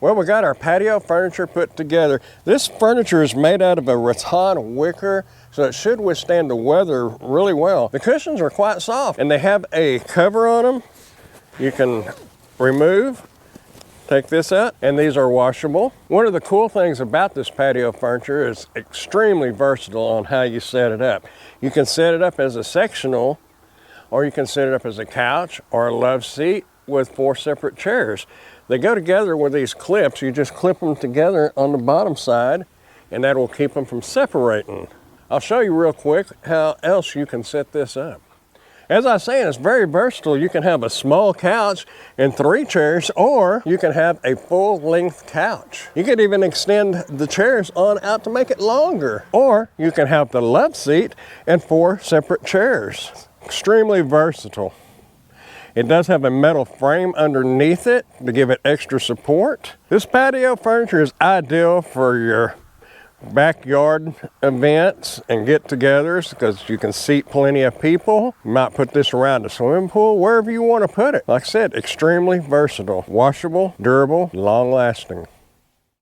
Well, we got our patio furniture put together. This furniture is made out of a rattan wicker, so it should withstand the weather really well. The cushions are quite soft, and they have a cover on them you can remove. Take this out, and these are washable. One of the cool things about this patio furniture is extremely versatile on how you set it up. You can set it up as a sectional, or you can set it up as a couch or a love seat with 4 separate chairs. They go together with these clips. You just clip them together on the bottom side, and that will keep them from separating. I'll show you real quick how else you can set this up. As I was saying, it's very versatile. You can have a small couch and 3 chairs, or you can have a full-length couch. You could even extend the chairs on out to make it longer. Or you can have the love seat and 4 separate chairs. Extremely versatile. It does have a metal frame underneath it to give it extra support. This patio furniture is ideal for your backyard events and get-togethers because you can seat plenty of people. You might put this around the swimming pool, wherever you want to put it. Like I said, extremely versatile, washable, durable, long-lasting.